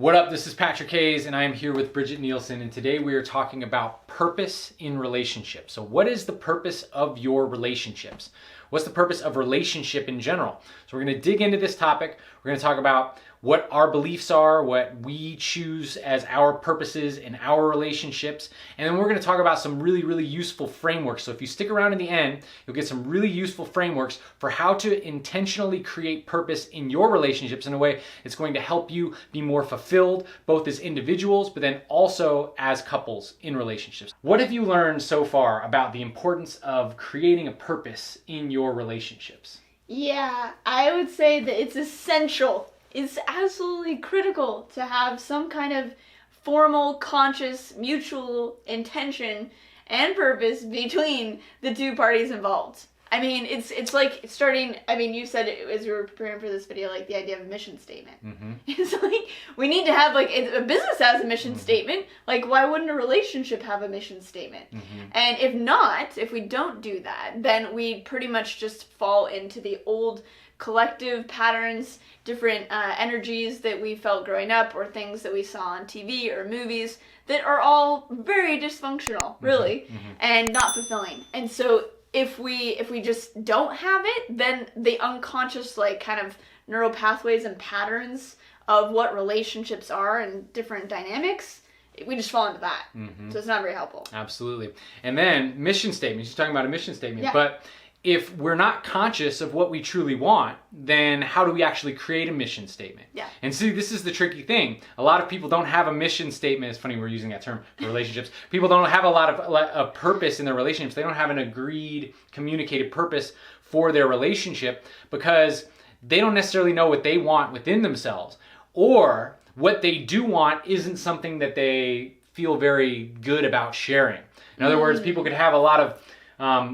What up? This is Patrick Hayes, and I am here with Bridget Nielsen, and today we are talking about purpose in relationships. So what is the purpose of your relationships? What's the purpose of relationship in general? So we're going to dig into this topic. We're going to talk about what our beliefs are, what we choose as our purposes in our relationships, and then we're going to talk about some really useful frameworks. So if you stick around in the end, you'll get some really useful frameworks for how to intentionally create purpose in your relationships in a way that's going to help you be more fulfilled, both as individuals, but then also as couples in relationships. What have you learned so far about the importance of creating a purpose in your relationships? Yeah, I would say that it's essential. It's absolutely critical to have some kind of formal, conscious, mutual intention and purpose between the two parties involved. I mean, it's like starting, I mean, you said it as we were preparing for this video, like the idea of a mission statement. Mm-hmm. It's like, we need to have, like, a business has a mission statement. Like, why wouldn't a relationship have a mission statement? Mm-hmm. And if not, if we don't do that, then we pretty much just fall into the old collective patterns, different energies that we felt growing up, or things that we saw on TV or movies that are all very dysfunctional, really, and not fulfilling. And so if we just don't have it, then the unconscious, like, kind of neural pathways and patterns of what relationships are and different dynamics, we just fall into that. So it's not very helpful. Absolutely. And then mission statements. You're talking about a mission statement, yeah. But if we're not conscious of what we truly want, then how do we actually create a mission statement? Yeah. And see, this is the tricky thing. A lot of people don't have a mission statement. It's funny we're using that term for relationships. People don't have a lot of purpose in their relationships. They don't have an agreed, communicated purpose for their relationship because they don't necessarily know what they want within themselves, or what they do want isn't something that they feel very good about sharing. In other words, people could have a lot of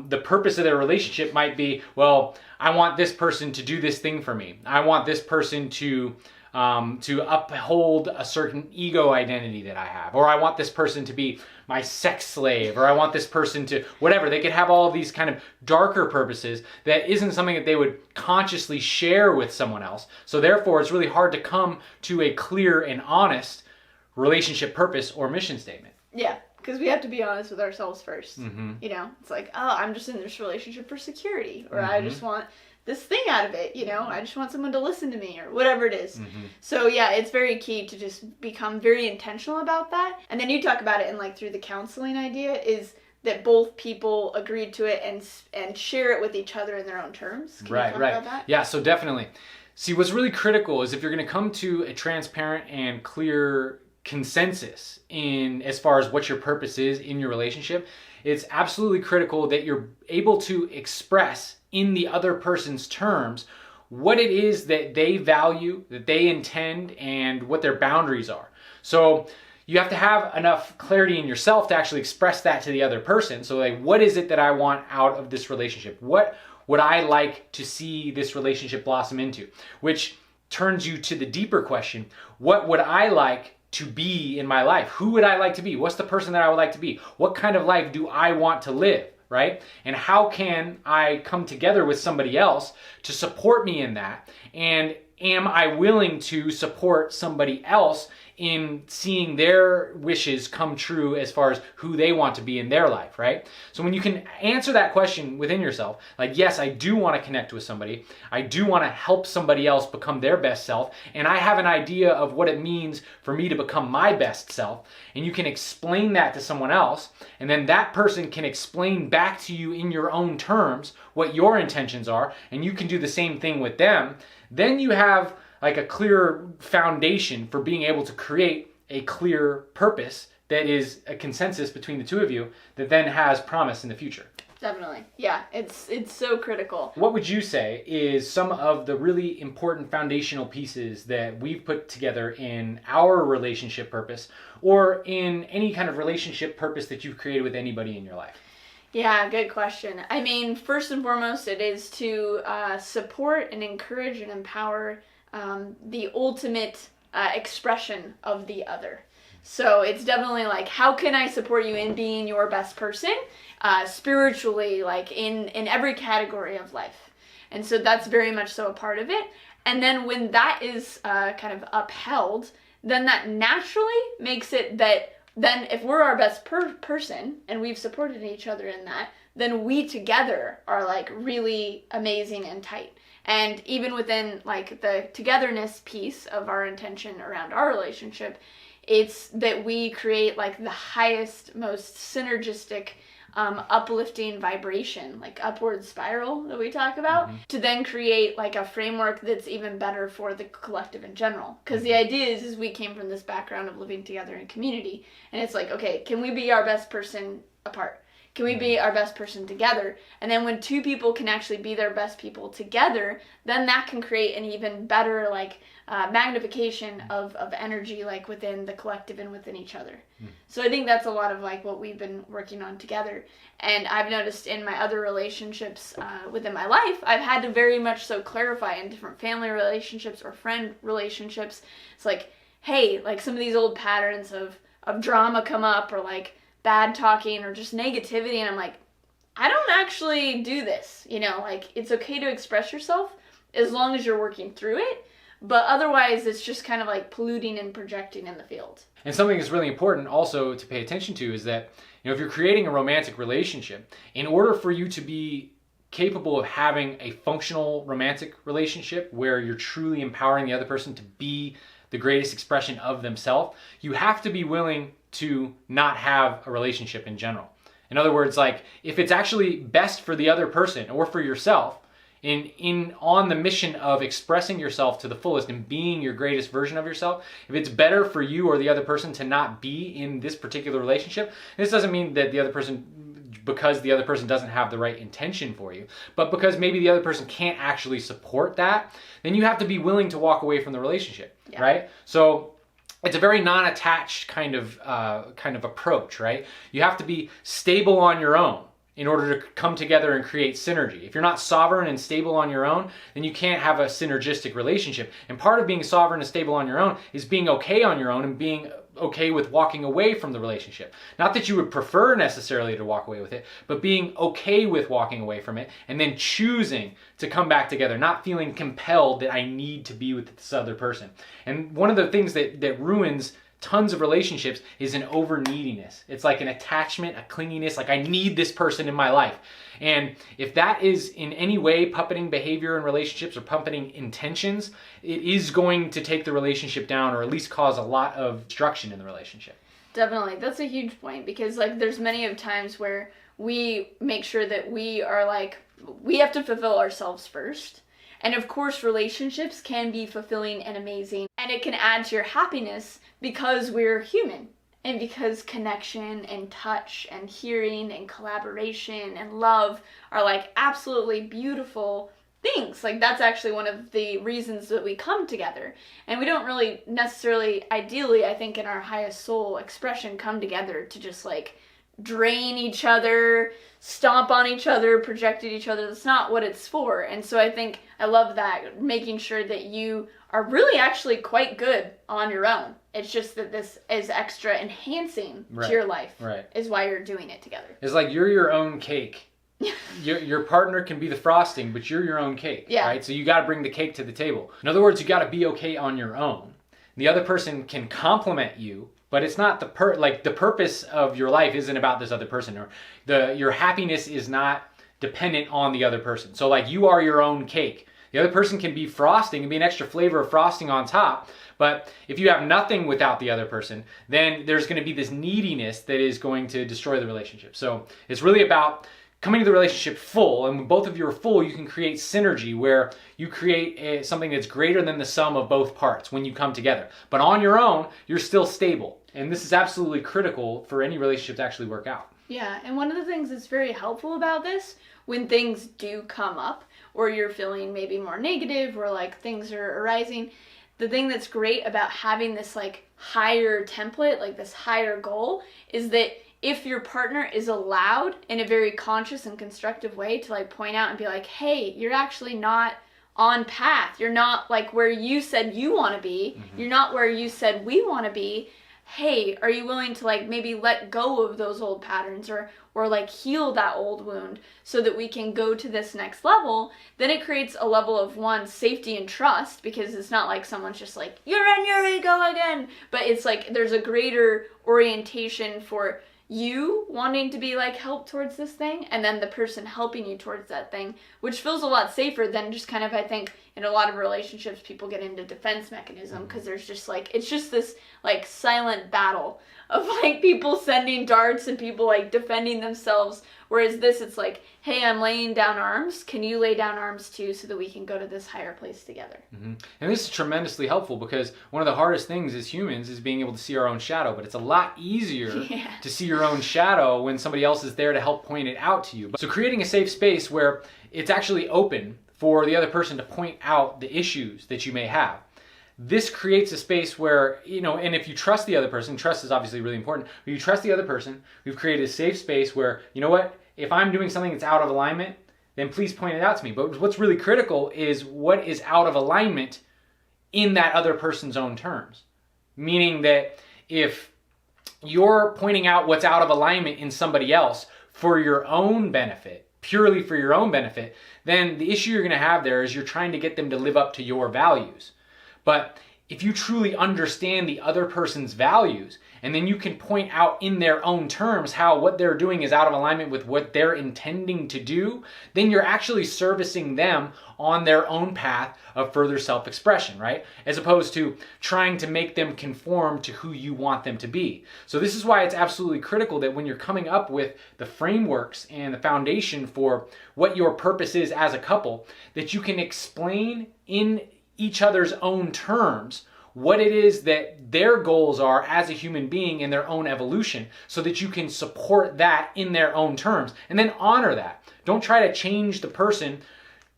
the purpose of their relationship might be, well, I want this person to do this thing for me. I want this person to uphold a certain ego identity that I have. Or I want this person to be my sex slave. Or I want this person to whatever. They could have all of these kind of darker purposes that isn't something that they would consciously share with someone else. So therefore, it's really hard to come to a clear and honest relationship purpose or mission statement. Yeah. Because we have to be honest with ourselves first. You know, it's like, oh, I'm just in this relationship for security, or I just want this thing out of it, you know, I just want someone to listen to me, or whatever it is. So yeah, it's very key to just become very intentional about that. And then you talk about it in, like, through the counseling idea, is that both people agreed to it and share it with each other in their own terms. Can you talk about that? Yeah, so definitely. See, what's really critical is if you're going to come to a transparent and clear consensus in as far as what your purpose is in your relationship, it's absolutely critical that you're able to express in the other person's terms what it is that they value, that they intend, and what their boundaries are. So you have to have enough clarity in yourself to actually express that to the other person. So, like, what is it that I want out of this relationship? What would I like to see this relationship blossom into? Which turns you to the deeper question, what would I like to be in my life? Who would I like to be? What's the person that I would like to be? What kind of life do I want to live, right? And how can I come together with somebody else to support me in that? And am I willing to support somebody else in seeing their wishes come true as far as who they want to be in their life, right? So when you can answer that question within yourself, like, yes, I do want to connect with somebody. I do want to help somebody else become their best self. And I have an idea of what it means for me to become my best self. And you can explain that to someone else. And then that person can explain back to you in your own terms what your intentions are. And you can do the same thing with them. Then you have, like, a clear foundation for being able to create a clear purpose that is a consensus between the two of you that then has promise in the future. Definitely. Yeah, it's so critical. What would you say is some of the really important foundational pieces that we've put together in our relationship purpose, or in any kind of relationship purpose that you've created with anybody in your life? Yeah, good question. I mean, first and foremost, it is to support and encourage and empower the ultimate expression of the other. So it's definitely like, how can I support you in being your best person, spiritually, like in every category of life. And so that's very much so a part of it. And then when that is kind of upheld, then that naturally makes it that then if we're our best person and we've supported each other in that, then we together are like really amazing and tight. And even within like the togetherness piece of our intention around our relationship, it's that we create like the highest, most synergistic, uplifting vibration, like upward spiral that we talk about, to then create like a framework that's even better for the collective in general. Because the idea is we came from this background of living together in community, and it's like, okay, can we be our best person apart? Can we be our best person together? And then when two people can actually be their best people together, then that can create an even better like magnification of energy like within the collective and within each other. So I think that's a lot of like what we've been working on together. And I've noticed in my other relationships within my life, I've had to very much so clarify in different family relationships or friend relationships. It's like, hey, like some of these old patterns of drama come up, or like bad talking or just negativity, and I'm like, I don't actually do this, you know, like it's okay to express yourself as long as you're working through it, but otherwise it's just kind of like polluting and projecting in the field. And something that's really important also to pay attention to is that, you know, if you're creating a romantic relationship, in order for you to be capable of having a functional romantic relationship where you're truly empowering the other person to be the greatest expression of themselves, you have to be willing to not have a relationship in general. In other words, like if it's actually best for the other person or for yourself in on the mission of expressing yourself to the fullest and being your greatest version of yourself, if it's better for you or the other person to not be in this particular relationship, this doesn't mean that the other person, because the other person doesn't have the right intention for you, but because maybe the other person can't actually support that, then you have to be willing to walk away from the relationship, right? So it's a very non-attached kind of approach, right? You have to be stable on your own in order to come together and create synergy. If you're not sovereign and stable on your own, then you can't have a synergistic relationship. And part of being sovereign and stable on your own is being okay on your own and being okay with walking away from the relationship. Not that you would prefer necessarily to walk away with it, but being okay with walking away from it and then choosing to come back together, not feeling compelled that I need to be with this other person. And one of the things that ruins tons of relationships is an over neediness. It's like an attachment, a clinginess, like I need this person in my life. And if that is in any way puppeting behavior in relationships or puppeting intentions, it is going to take the relationship down, or at least cause a lot of destruction in the relationship. Definitely. That's a huge point, because like there's many of times where we make sure that we are like, we have to fulfill ourselves first. And of course, relationships can be fulfilling and amazing, and it can add to your happiness because we're human, and because connection and touch and hearing and collaboration and love are like absolutely beautiful things. Like that's actually one of the reasons that we come together. And we don't really necessarily, ideally, I think in our highest soul expression, come together to just like drain each other, stomp on each other, project at each other. That's not what it's for. And so I think I love that, making sure that you are really actually quite good on your own. It's just that this is extra enhancing to your life, is why you're doing it together. It's like you're your own cake. Your partner can be the frosting, but you're your own cake, right? So you got to bring the cake to the table. In other words, you got to be okay on your own. The other person can compliment you, but it's not the purpose of your life isn't about this other person, or your happiness is not dependent on the other person. So like you are your own cake. The other person can be frosting and be an extra flavor of frosting on top. But if you have nothing without the other person, then there's going to be this neediness that is going to destroy the relationship. So it's really about coming to the relationship full, and when both of you are full, you can create synergy where you create something that's greater than the sum of both parts when you come together. But on your own, you're still stable. And this is absolutely critical for any relationship to actually work out. Yeah, and one of the things that's very helpful about this, when things do come up, or you're feeling maybe more negative, or like things are arising, the thing that's great about having this like higher template, like this higher goal, is that if your partner is allowed in a very conscious and constructive way to like point out and be like, hey, you're actually not on path. You're not like where you said you want to be. Mm-hmm. You're not where you said we want to be. hey, are you willing to like maybe let go of those old patterns or like heal that old wound so that we can go to this next level, then it creates a level of one, safety and trust, because it's not like someone's just like, you're in your ego again, but it's like there's a greater orientation for you wanting to be like helped towards this thing, and then the person helping you towards that thing, which feels a lot safer than just kind of, I think, in a lot of relationships, people get into defense mechanism because there's just like, it's just this like silent battle of like people sending darts and people like defending themselves. Whereas this, it's like, hey, I'm laying down arms. Can you lay down arms too so that we can go to this higher place together? Mm-hmm. And this is tremendously helpful because one of the hardest things as humans is being able to see our own shadow. But it's a lot easier to see your own shadow when somebody else is there to help point it out to you. So creating a safe space where it's actually open for the other person to point out the issues that you may have. This creates a space where, you know, and if you trust the other person, trust is obviously really important, but you trust the other person, we've created a safe space where, you know what, if I'm doing something that's out of alignment, then please point it out to me. But what's really critical is what is out of alignment in that other person's own terms. Meaning that if you're pointing out what's out of alignment in somebody else for your own benefit, purely for your own benefit, then the issue you're going to have there is you're trying to get them to live up to your values. But if you truly understand the other person's values, and then you can point out in their own terms how what they're doing is out of alignment with what they're intending to do, then you're actually servicing them on their own path of further self-expression, right? As opposed to trying to make them conform to who you want them to be. So this is why it's absolutely critical that when you're coming up with the frameworks and the foundation for what your purpose is as a couple, that you can explain in each other's own terms what it is that their goals are as a human being in their own evolution, so that you can support that in their own terms and then honor that. Don't try to change the person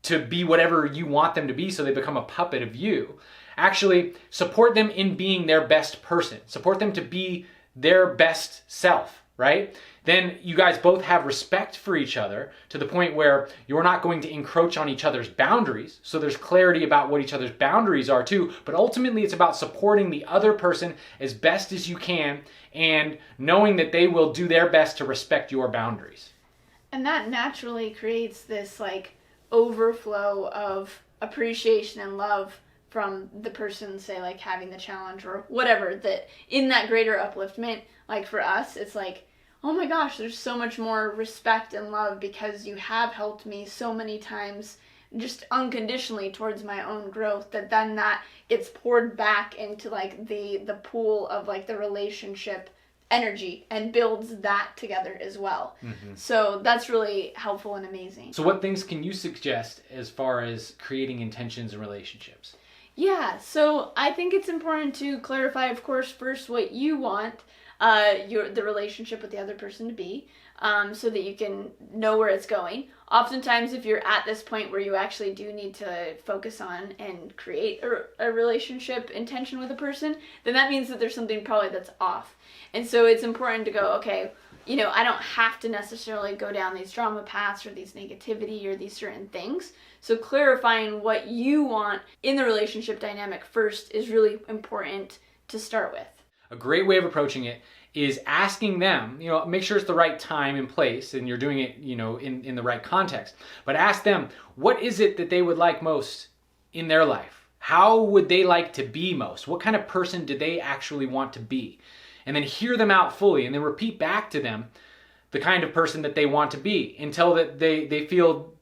to be whatever you want them to be so they become a puppet of you. Actually, support them in being their best person. Support them to be their best self, right? Then you guys both have respect for each other to the point where you're not going to encroach on each other's boundaries. So there's clarity about what each other's boundaries are too. But ultimately it's about supporting the other person as best as you can and knowing that they will do their best to respect your boundaries. And that naturally creates this like overflow of appreciation and love from the person, say like having the challenge or whatever, that in that greater upliftment, like for us, it's like, oh my gosh, there's so much more respect and love because you have helped me so many times just unconditionally towards my own growth, that then that gets poured back into like the pool of like the relationship energy and builds that together as well. Mm-hmm. So that's really helpful and amazing. So what things can you suggest as far as creating intentions in relationships? Yeah, so I think it's important to clarify, of course, first what you want the relationship with the other person to be, so that you can know where it's going. Oftentimes, if you're at this point where you actually do need to focus on and create a relationship intention with a person, then that means that there's something probably that's off. And so it's important to go, okay, you know, I don't have to necessarily go down these drama paths or these negativity or these certain things. So clarifying what you want in the relationship dynamic first is really important to start with. A great way of approaching it is asking them, you know, make sure it's the right time and place and you're doing it, you know, in the right context. But ask them, what is it that they would like most in their life? How would they like to be most? What kind of person do they actually want to be? And then hear them out fully and then repeat back to them the kind of person that they want to be until that they feel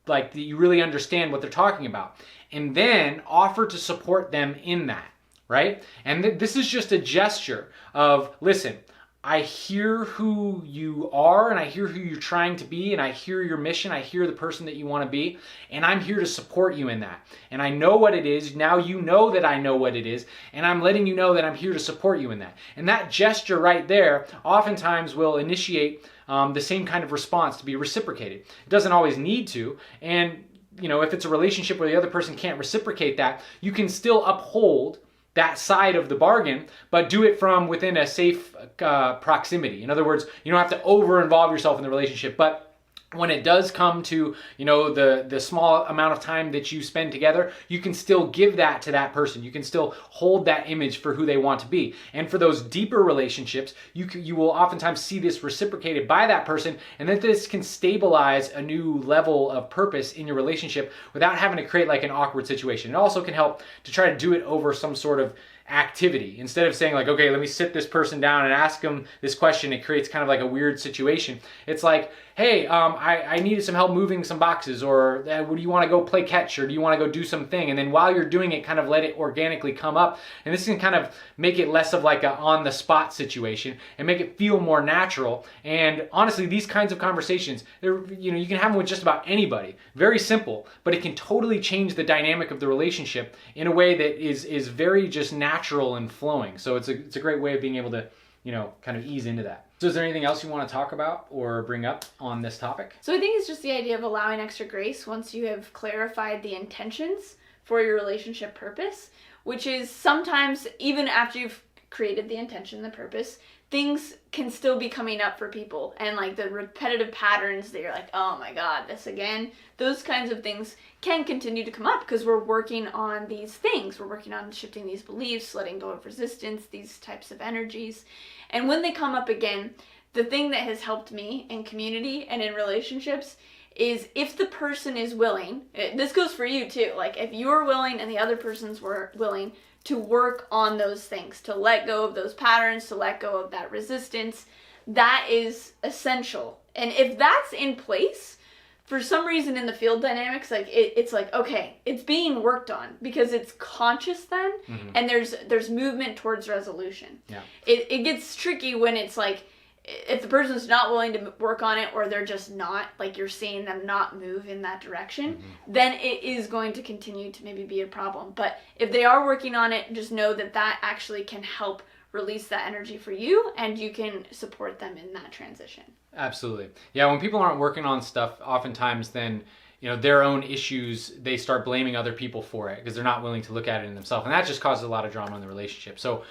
like you really understand what they're talking about. And then offer to support them in that. Right? And this is just a gesture of, listen, I hear who you are and I hear who you're trying to be and I hear your mission, I hear the person that you want to be, and I'm here to support you in that. And I know what it is, now you know that I know what it is, and I'm letting you know that I'm here to support you in that. And that gesture right there oftentimes will initiate the same kind of response to be reciprocated. It doesn't always need to, and you know, if it's a relationship where the other person can't reciprocate that, you can still uphold that side of the bargain, but do it from within a safe proximity. In other words, you don't have to over-involve yourself in the relationship, but when it does come to, you know, the small amount of time that you spend together, you can still give that to that person. You can still hold that image for who they want to be. And for those deeper relationships, you will oftentimes see this reciprocated by that person, and that this can stabilize a new level of purpose in your relationship without having to create like an awkward situation. It also can help to try to do it over some sort of activity. Instead of saying like, okay, let me sit this person down and ask them this question, it creates kind of like a weird situation. It's like, hey, I needed some help moving some boxes, or do you want to go play catch, or do you want to go do something? And then while you're doing it, kind of let it organically come up. And this can kind of make it less of like a on the spot situation and make it feel more natural. And honestly, these kinds of conversations, you know, you can have them with just about anybody. Very simple, but it can totally change the dynamic of the relationship in a way that is very just natural and flowing. So it's a great way of being able to, you know, kind of ease into that. So is there anything else you want to talk about or bring up on this topic? So I think it's just the idea of allowing extra grace once you have clarified the intentions for your relationship purpose, which is sometimes even after you've created the intention, the purpose, things can still be coming up for people, and like the repetitive patterns that you're like, oh my god, this again, those kinds of things can continue to come up because we're working on these things. We're working on shifting these beliefs, letting go of resistance, these types of energies. And when they come up again, the thing that has helped me in community and in relationships is if the person is willing, this goes for you too, like if you're willing and the other person's willing to work on those things, to let go of those patterns, to let go of that resistance, that is essential. And if that's in place, for some reason in the field dynamics, like it's like, okay, it's being worked on because it's conscious then, and there's movement towards resolution. Yeah. It gets tricky when it's like, if the person's not willing to work on it, or they're just not, like you're seeing them not move in that direction, then it is going to continue to maybe be a problem. But if they are working on it, just know that that actually can help release that energy for you, and you can support them in that transition. Absolutely. Yeah, when people aren't working on stuff, oftentimes then, you know, their own issues, they start blaming other people for it because they're not willing to look at it in themselves. And that just causes a lot of drama in the relationship. So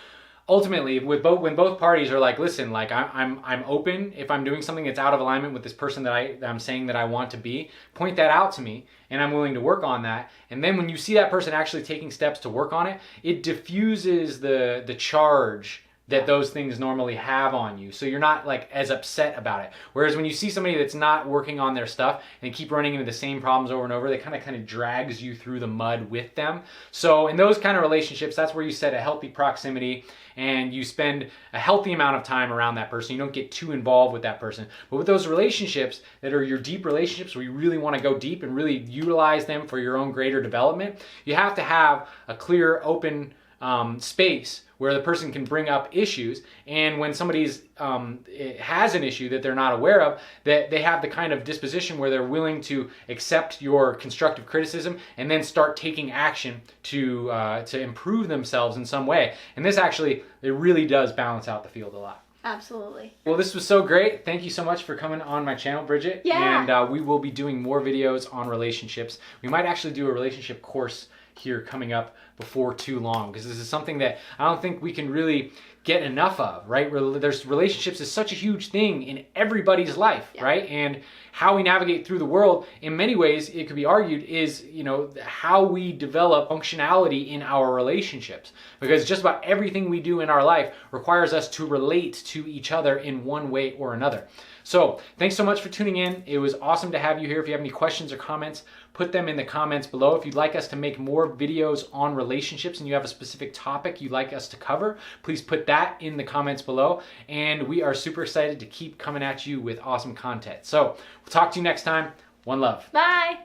ultimately, when both parties are like, listen, like I'm open if I'm doing something that's out of alignment with this person that I'm saying that I want to be, point that out to me, and I'm willing to work on that. And then when you see that person actually taking steps to work on it, it diffuses the charge that those things normally have on you. So you're not like as upset about it. Whereas when you see somebody that's not working on their stuff and keep running into the same problems over and over, they kind of drags you through the mud with them. So in those kind of relationships, that's where you set a healthy proximity and you spend a healthy amount of time around that person. You don't get too involved with that person. But with those relationships that are your deep relationships where you really want to go deep and really utilize them for your own greater development, you have to have a clear, open space where the person can bring up issues, and when somebody's has an issue that they're not aware of, that they have the kind of disposition where they're willing to accept your constructive criticism and then start taking action to improve themselves in some way. And this actually, it really does balance out the field a lot. Absolutely. Well, this was so great. Thank you so much for coming on my channel, Bridget. Yeah. And we will be doing more videos on relationships. We might actually do a relationship course here coming up before too long, because this is something that I don't think we can really get enough of, right? There's relationships is such a huge thing in everybody's life, right? And how we navigate through the world, in many ways, it could be argued, is, you know, how we develop functionality in our relationships. Because just about everything we do in our life requires us to relate to each other in one way or another. So thanks so much for tuning in. It was awesome to have you here. If you have any questions or comments, put them in the comments below. If you'd like us to make more videos on relationships and you have a specific topic you'd like us to cover, please put that in the comments below. And we are super excited to keep coming at you with awesome content. So we'll talk to you next time. One love. Bye.